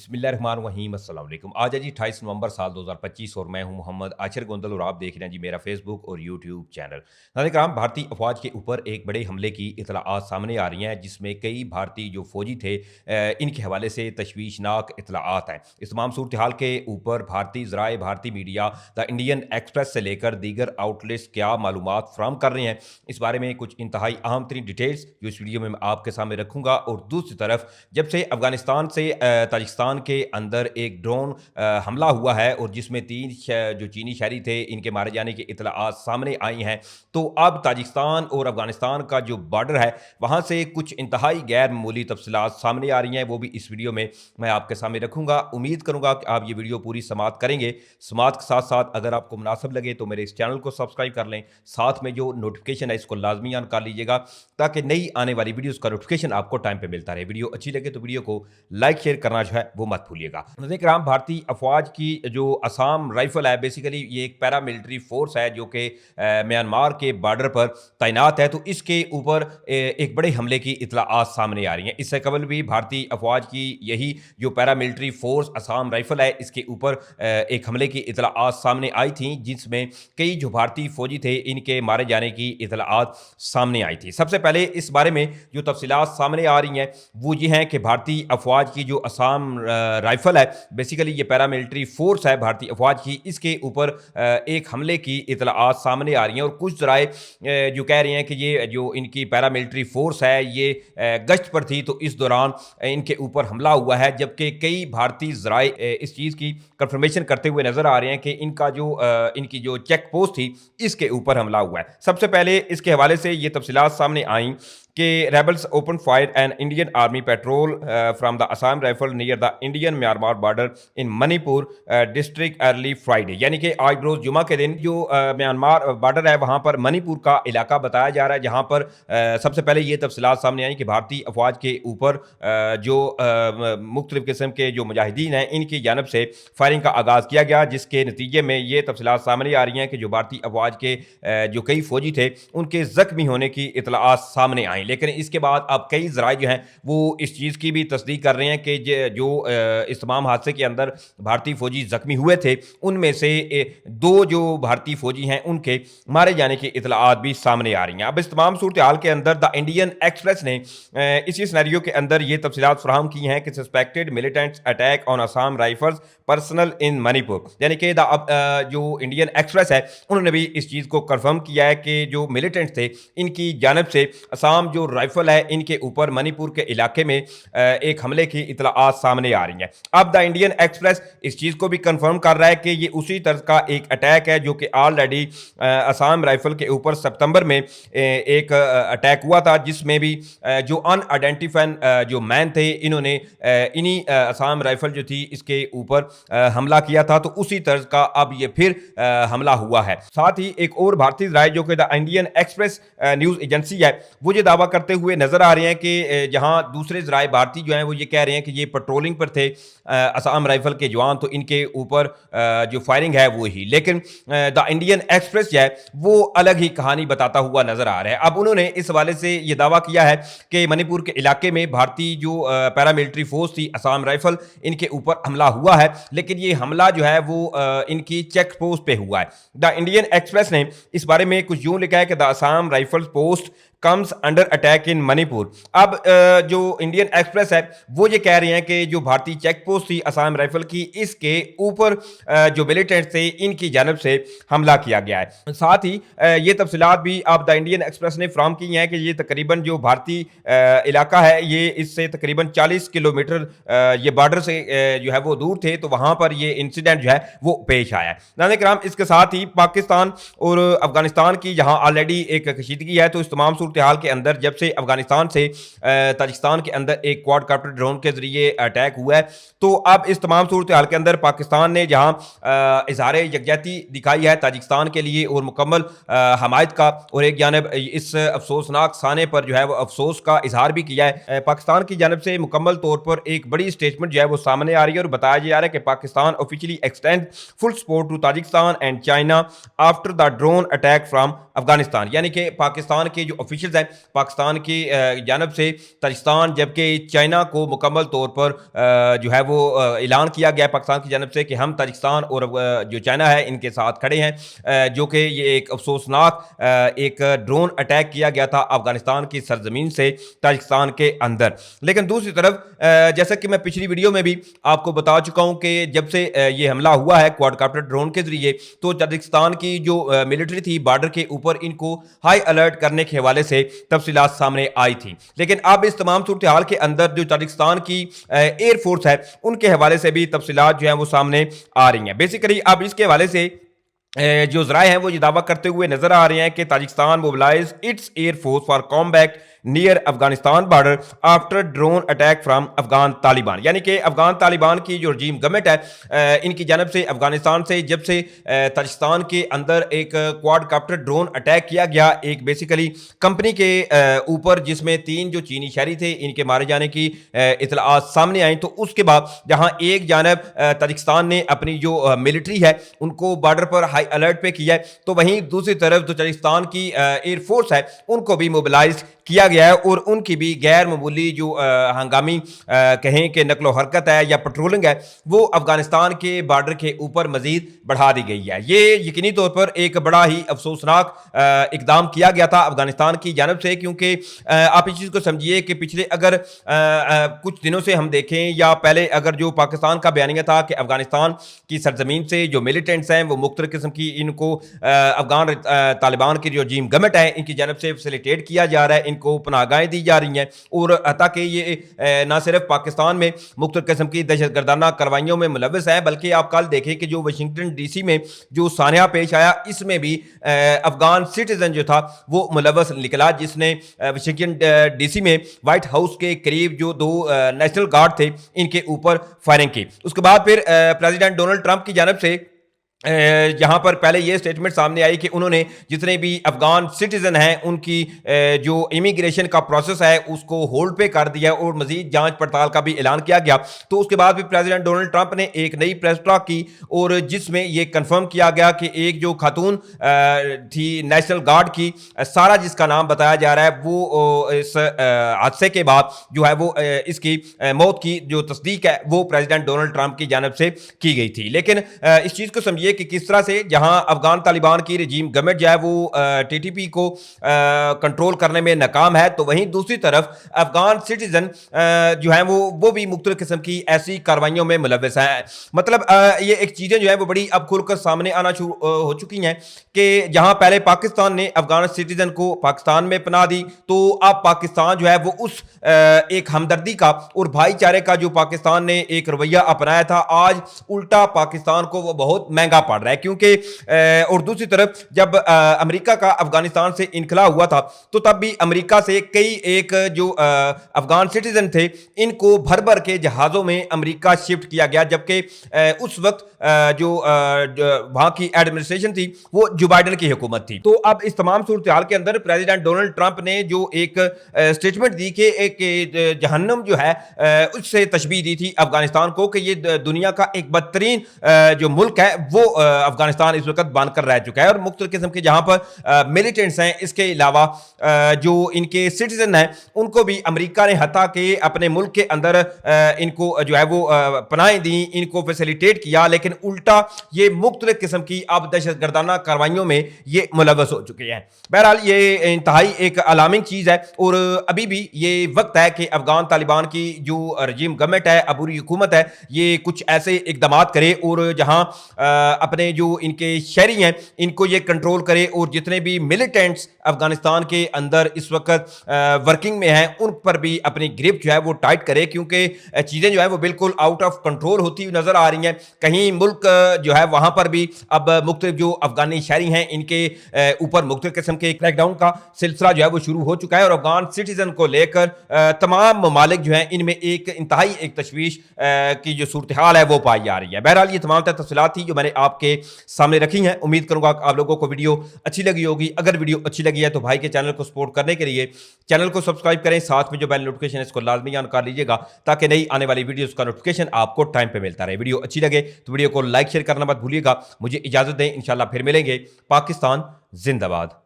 बिस्मिल्लाहिर्रहमानिर्रहीम अस्सलाम वालेकुम। आज है जी 28 नवंबर साल 2025 और मैं हूं मोहम्मद आशिर गोंदल और आप देख रहे हैं जी मेरा फेसबुक और यूट्यूब चैनल। नाज़रीन, भारतीय अफवाज के ऊपर एक बड़े हमले की इतलाआत सामने आ रही हैं जिसमें कई भारतीय जो फौजी थे इनके हवाले से तशवीशनाक इतलाआत हैं। इस तमाम सूरत हाल के ऊपर भारतीय ज़राए, भारतीय मीडिया, द इंडियन एक्सप्रेस से लेकर दीगर आउटलेट्स क्या मालूमात फराहम कर रहे हैं, इस बारे में कुछ इंतहाई अहम तरीन डिटेल्स जो इस वीडियो में मैं आपके सामने रखूँगा। और दूसरी तरफ जब से अफगानिस्तान से ताजिकिस्तान के अंदर एक ड्रोन हमला हुआ है और जिसमें जो चीनी शहरी थे इनके मारे जाने की इतलाआत सामने आई हैं, तो अब ताजिकिस्तान और अफगानिस्तान का जो बॉर्डर है वहाँ से कुछ इंतहाई गैर मामूली तफसीलात सामने आ रही हैं, वो भी इस वीडियो में मैं आपके सामने रखूँगा। उम्मीद करूँगा कि आप ये वीडियो पूरी समात करेंगे। समात के साथ साथ अगर आपको मुनासिब लगे तो मेरे इस चैनल को सब्सक्राइब कर लें, साथ में जो नोटिफिकेशन है इसको लाजमी ऑन कर लीजिएगा ताकि नई आने वाली वीडियोज़ का नोटिफिकेशन आपको टाइम पर मिलता रहे। वीडियो अच्छी लगे तो वीडियो को लाइक शेयर करना जो है वो मत भूलिएगा। नाज़रीन, भारतीय अफवाज की जो असम राइफल है, बेसिकली ये एक पैरा मिलिट्री फोर्स है जो कि म्यांमार के बॉर्डर पर तैनात है। तो इसके ऊपर एक बड़े हमले की इतलाआत सामने आ रही हैं। इससे कबल भी भारतीय अफवाज की यही जो para military force Assam rifle है इसके ऊपर एक हमले की इतलाआत सामने आई थी जिसमें कई जो भारतीय फौजी थे इनके मारे जाने की इतलाआत सामने आई थी। सबसे पहले इस बारे में जो तफसीलात सामने आ रही हैं वो ये हैं कि भारतीय अफवाज की जो असम राइफल है, बेसिकली ये पैरा मिलिट्री फोर्स है भारतीय अफवाज की, इसके ऊपर एक हमले की इतलाआत सामने आ रही हैं। और कुछ ज़राए जो कह रहे हैं कि ये जो इनकी पैरा मिलिट्री फोर्स है ये गश्त पर थी तो इस दौरान इनके ऊपर हमला हुआ है, जबकि कई भारतीय ज़राए इस चीज़ की कंफर्मेशन करते हुए नजर आ रहे हैं कि इनकी जो चेक पोस्ट थी इसके ऊपर हमला हुआ है। सबसे पहले इसके हवाले से ये तफसीलात सामने आई कि rebels open fire an Indian army petrol from the Assam rifle near the Indian Myanmar border in Manipur district early Friday, यानी कि आज रोज़ जुमा के दिन जो म्यांमार बॉर्डर है वहाँ पर मणिपुर का इलाका बताया जा रहा है, जहाँ पर सबसे पहले ये तफसीलात सामने आई कि भारतीय अफवाज के ऊपर जो मुख्तलिफ किस्म के जो मुजाहिदीन हैं इनकी जानब से फायरिंग का आगाज़ किया गया, जिसके नतीजे में ये तफसीलात सामने आ रही हैं कि जो भारतीय अफवाज के जो कई फौजी थे उनके ज़ख्मी होने की इतलाआत सामने आई। लेकिन इसके बाद अब कई ज़राए जो हैं वो इस चीज़ की भी तस्दीक कर रहे हैं कि जो इस तमाम हादसे के अंदर भारतीय फौजी जख्मी हुए थे उनमें से दो जो भारतीय फौजी हैं उनके मारे जाने की इतलाआत भी सामने आ रही हैं। अब इस तमाम सूरत हाल के अंदर द इंडियन एक्सप्रेस ने इसी सिनेरियो के अंदर ये तफसीलात फराहम की हैं कि suspected militants attack on Assam rifles personnel in Manipur, यानी कि जो इंडियन एक्सप्रेस है उन्होंने भी इस चीज़ को कन्फर्म किया है कि जो मिलिटेंट्स थे इनकी जानब से असम जो राइफल है इनके ऊपर मणिपुर के इलाके में एक हमले की इतलाआत सामने आ रही हैं। अब द इंडियन एक्सप्रेस इस चीज़ को भी कंफर्म कर रहा है कि ये उसी तरह का एक अटैक है जो कि ऑलरेडी असम राइफल के ऊपर सितंबर में एक अटैक हुआ था, जिसमें भी जो अनआइडेंटिफाइड जो मैन थे इन्होंने इन्हीं असम राइफल जो थी इसके ऊपर हमला किया था। तो उसी तरह का अब ये फिर हमला हुआ है। साथ ही एक और भारतीय राय जो कि the Indian express news agency है वो ये दावा करते हुए नजर आ रहे हैं कि जहां दूसरे ज़राए भारतीय जो हैं वो ये कह रहे हैं कि ये पेट्रोलिंग पर थे असम राइफल के जवान, तो इनके ऊपर जो फायरिंग है वो ही, लेकिन द इंडियन एक्सप्रेस जो है वो अलग ही कहानी बताता हुआ नजर आ रहा है। अब उन्होंने इस हवाले से ये दावा किया है कि मणिपुर के इलाके में भारतीय जो पैरामिलिट्री फोर्स थी असम राइफल इनके ऊपर हमला हुआ है, लेकिन ये हमला जो है वो इनकी चेक पोस्ट पे हुआ है। द इंडियन एक्सप्रेस ने इस बारे में कुछ यूं लिखा है कि the Assam rifle post comes under attack in Manipur. अब जो इंडियन एक्सप्रेस है वो ये कह रहे हैं कि जो भारतीय चेक पोस्ट थी असम राइफल की इसके ऊपर जो मिलिटेंट्स थे इनकी जानब से हमला किया गया है। साथ ही ये तफसीलात भी अब द इंडियन एक्सप्रेस ने फ्राहम की हैं कि ये तकरीबन जो भारतीय इलाका है ये इससे तकरीबन 40 किलोमीटर ये बॉर्डर से जो है वो दूर थे, तो वहाँ पर ये इंसिडेंट जो है वो पेश आया है। नाज़रीन किराम, इसके साथ ही पाकिस्तान और अफगानिस्तान की जहाँ ऑलरेडी एक कशीदगी है, तो इस तमाम सूरत हाल के अंदर जब से अफगानिस्तान से ताजिकिस्तान के अंदर एक क्वाडकॉप्टर ड्रोन के जरिए अटैक हुआ है, तो अब इस तमाम सूरत हाल के अंदर पाकिस्तान ने जहां इजहार यकजहती दिखाई है ताजिकिस्तान के लिए और मुकम्मल हमायत का, और एक जानब इस अफसोसनाक साने पर जो है वो अफसोस का इजहार भी किया है। पाकिस्तान की जानब से मुकम्मल तौर पर एक बड़ी स्टेटमेंट जो है वो सामने आ रही है और बताया जा रहा है कि Pakistan officially extend full support to Tajikistan and China after the drone attack from Afghanistan, यानी कि पाकिस्तान के जो ऑफिशियल آفیشلز ہیں پاکستان کی جانب سے تاجکستان جبکہ چائنا کو مکمل طور پر جو ہے وہ اعلان کیا گیا پاکستان کی جانب سے کہ ہم تاجکستان اور جو چائنا ہے ان کے ساتھ کھڑے ہیں، جو کہ یہ ایک افسوسناک ایک ڈرون اٹیک کیا گیا تھا افغانستان کی سرزمین سے تاجکستان کے اندر۔ لیکن دوسری طرف جیسا کہ میں پچھلی ویڈیو میں بھی آپ کو بتا چکا ہوں کہ جب سے یہ حملہ ہوا ہے کوڈ کاپٹر ڈرون کے ذریعے تو تاجکستان کی جو ملٹری تھی بارڈر کے اوپر ان کو ہائی الرٹ کرنے کے حوالے سے تفصیلات سامنے آئی تھی، لیکن اب اس تمام صورتحال کے اندر جو تاجکستان کی ایئر فورس ہے ان کے حوالے سے بھی تفصیلات جو ہیں وہ سامنے آ رہی ہیں۔ بیسیکلی اب اس کے حوالے سے جو ذرائع ہیں وہ یہ دعویٰ کرتے ہوئے نظر آ رہے ہیں کہ Tajikistan mobilises its air force for combat near Afghanistan border after drone attack from Afghan Taliban, یعنی کہ افغان طالبان کی جو رجیم گورنمنٹ ہے ان کی جانب سے افغانستان سے جب سے تاجکستان کے اندر ایک کواد کاپٹر ڈرون اٹیک کیا گیا ایک بیسیکلی کمپنی کے اوپر جس میں 3 جو چینی شہری تھے ان کے مارے جانے کی اطلاعات سامنے آئیں، تو اس کے بعد جہاں ایک جانب تاجکستان نے اپنی جو ملٹری ہے ان کو بارڈر پر ہائی الرٹ پہ کیا ہے، تو وہیں دوسری طرف جو تاجکستان کی ایئر فورس ہے ان کو بھی موبلائز کیا گیا ہے اور ان کی بھی غیر معمولی جو ہنگامی کہیں کہ نقل و حرکت ہے یا پٹرولنگ ہے وہ افغانستان کے بارڈر کے اوپر مزید بڑھا دی گئی ہے۔ یہ یقینی طور پر ایک بڑا ہی افسوسناک اقدام کیا گیا تھا افغانستان کی جانب سے، کیونکہ آپ اس چیز کو سمجھیے کہ پچھلے اگر کچھ دنوں سے ہم دیکھیں یا پہلے اگر جو پاکستان کا بیانیہ تھا کہ افغانستان کی سرزمین سے جو ملیٹنٹس ہیں وہ مختلف قسم کی ان کو افغان طالبان کی جو رجیم گورنمنٹ ہے ان کی جانب سے فیسیلیٹیٹ کیا جا رہا ہے، ان کو پناہ گاہیں دی جا رہی ہیں، اور حتیٰ کہ یہ نہ صرف پاکستان میں مختلف قسم کی دہشت گردانہ کاروائیوں میں ملوث ہیں بلکہ آپ کل دیکھیں کہ جو واشنگٹن ڈی سی میں جو سانحہ پیش آیا اس میں بھی افغان سٹیزن جو تھا وہ ملوث نکلا، جس نے واشنگٹن ڈی سی میں وائٹ ہاؤس کے قریب جو 2 نیشنل گارڈ تھے ان کے اوپر فائرنگ کی۔ اس کے بعد پھر پریزیڈنٹ ڈونلڈ ٹرمپ کی جانب سے یہاں پر پہلے یہ سٹیٹمنٹ سامنے آئی کہ انہوں نے جتنے بھی افغان سٹیزن ہیں ان کی جو امیگریشن کا پروسیس ہے اس کو ہولڈ پہ کر دیا اور مزید جانچ پڑتال کا بھی اعلان کیا گیا۔ تو اس کے بعد بھی پریزیڈنٹ ڈونلڈ ٹرمپ نے ایک نئی پریس ٹاک کی اور جس میں یہ کنفرم کیا گیا کہ ایک جو خاتون تھی نیشنل گارڈ کی سارا جس کا نام بتایا جا رہا ہے وہ اس حادثے کے بعد جو ہے وہ اس کی موت کی جو تصدیق ہے وہ پریزیڈنٹ ڈونلڈ ٹرمپ کی جانب سے کی گئی تھی۔ لیکن اس چیز کو سمجھیے کہ کس طرح سے جہاں افغان طالبان کی رجیم گورنمنٹ جو ہے وہ ٹی ٹی پی کو کنٹرول کرنے میں ناکام ہے، تو وہیں دوسری طرف افغان سٹیزن جو ہیں وہ بھی مختلف قسم کی ایسی کاروائیوں میں ملوث ہیں۔ مطلب یہ ایک چیزیں جو ہیں وہ بڑی اب کھل کر سامنے آنا شروع ہو چکی ہیں کہ جہاں پہلے پاکستان نے افغان سٹیزن کو پاکستان میں پناہ دی تو اب پاکستان جو ہے وہ اس ایک ہمدردی کا اور بھائی چارے کا جو پاکستان نے ایک رویہ اپنایا تھا آج الٹا پاکستان کو وہ بہت مہنگا پڑ رہا ہے، کیونکہ اور دوسری طرف جب امریکہ کا افغانستان سے انخلا ہوا تھا تو تب بھی امریکہ سے کئی ایک جو افغان سٹیزن تھے ان کو بھر بھر کے جہازوں میں امریکہ شفٹ کیا گیا، جبکہ اس وقت جو وہاں کی ایڈمنسٹریشن تھی وہ جو بائیڈن کی حکومت تھی۔ تو اب اس تمام صورتحال کے اندر پریزیڈنٹ ڈونلڈ ٹرمپ نے جو ایک سٹیٹمنٹ دی کہ ایک جہنم جو ہے اس سے تشبیہ دی تھی افغانستان کو کہ یہ دنیا کا ایک بدترین جو ملک ہے وہ افغانستان اس وقت بن کر رہ چکا ہے، اور مختلف قسم کے جہاں پر ملیٹنٹس ہیں اس کے علاوہ جو ان کے سٹیزن ہیں ان کو بھی امریکہ نے حتیٰ کہ اپنے ملک کے اندر ان کو جو ہے وہ پناہیں دیں، ان کو فیسیلیٹیٹ کیا، لیکن الٹا یہ مختلف قسم کی اب دہشت گردانہ کاروائیوں میں یہ ملوث ہو چکے ہیں۔ بہرحال یہ انتہائی ایک الارمنگ چیز ہے اور ابھی بھی یہ وقت ہے کہ افغان طالبان کی جو رجیم گورنمنٹ ہے عبوری حکومت ہے یہ کچھ ایسے اقدامات کرے اور جہاں اپنے جو ان کے شہری ہیں ان کو یہ کنٹرول کرے اور جتنے بھی ملیٹنٹس افغانستان کے اندر اس وقت ورکنگ میں ہیں ان پر بھی اپنی گرپ جو ہے وہ ٹائٹ کرے، کیونکہ چیزیں جو ہے وہ بالکل آؤٹ آف کنٹرول ہوتی ہوئی نظر آ رہی ہیں۔ کہیں ملک جو ہے وہاں پر بھی اب مختلف جو افغانی شہری ہیں ان کے اوپر مختلف قسم کے کریک ڈاؤن کا سلسلہ جو ہے وہ شروع ہو چکا ہے، اور افغان سٹیزن کو لے کر تمام ممالک جو ہیں ان میں ایک انتہائی ایک تشویش کی جو صورتحال ہے وہ پائی جا رہی ہے۔ بہرحال یہ تمام تفصیلات تھی جو میں نے آپ کے سامنے رکھی ہیں، امید کروں گا کہ آپ لوگوں کو ویڈیو اچھی لگی ہوگی۔ اگر ویڈیو اچھی لگی ہے تو بھائی کے چینل کو سپورٹ کرنے کے لیے چینل کو سبسکرائب کریں، ساتھ میں جو بیل نوٹیفکیشن ہے اس کو لازمی آن کر لیجیے گا تاکہ نئی آنے والی ویڈیوز کا نوٹیفکیشن آپ کو ٹائم پہ ملتا رہے۔ ویڈیو اچھی لگے تو ویڈیو کو لائک شیئر کرنا مت بھولیے گا۔ مجھے اجازت دیں، انشاءاللہ پھر ملیں گے۔ پاکستان زندہ باد۔